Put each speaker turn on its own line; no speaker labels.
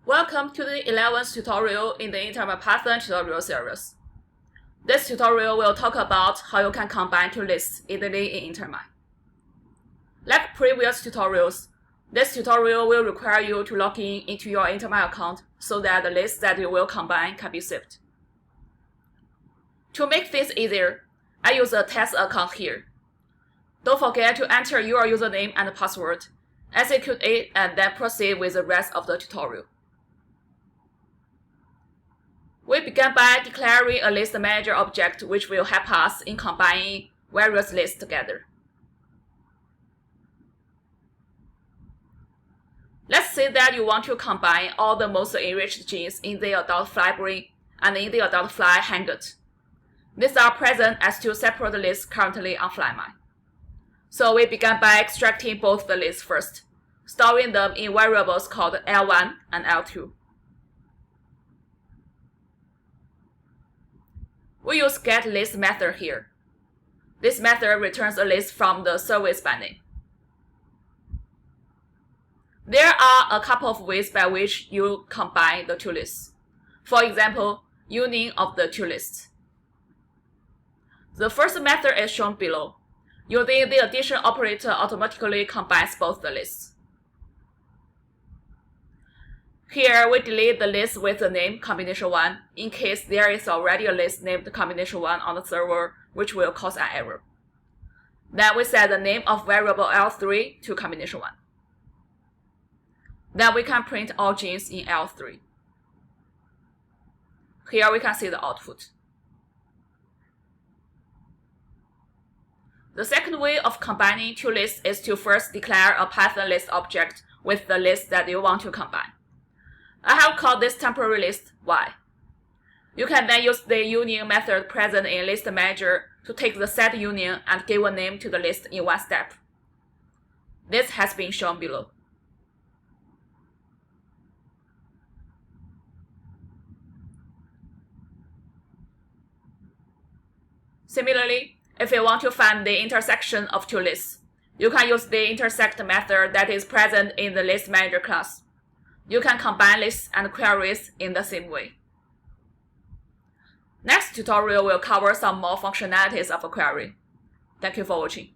Welcome to the 11th tutorial in the InterMine Python tutorial series. This tutorial will talk about how you can combine two lists easily in InterMine. Like previous tutorials, this tutorial will require you to log in into your InterMine account so that the lists that you will combine can be saved. To make things easier, I use a test account here. Don't forget to enter your username and password, execute it, and then proceed with the rest of the tutorial. We begin by declaring a list manager object which will help us in combining various lists together. Let's say that you want to combine all the most enriched genes in the adult fly brain and in the adult fly hanged. These are present as two separate lists currently on FlyMine. So we begin by extracting both the lists first, storing them in variables called L1 and L2. We use getList method here. This method returns a list from the service binding. There are a couple of ways by which you combine the two lists. For example, union of the two lists. The first method is shown below. Using the addition operator automatically combines both the lists. Here, we delete the list with the name combination 1 in case there is already a list named combination 1 on the server, which will cause an error. Then we set the name of variable L3 to combination 1. Then we can print all genes in L3. Here we can see the output. The second way of combining two lists is to first declare a Python list object with the list that you want to combine. I have called this temporary list Y. You can then use the union method present in List Manager to take the set union and give a name to the list in one step. This has been shown below. Similarly, if you want to find the intersection of two lists, you can use the intersect method that is present in the List Manager class. You can combine lists and queries in the same way. Next tutorial will cover some more functionalities of a query. Thank you for watching.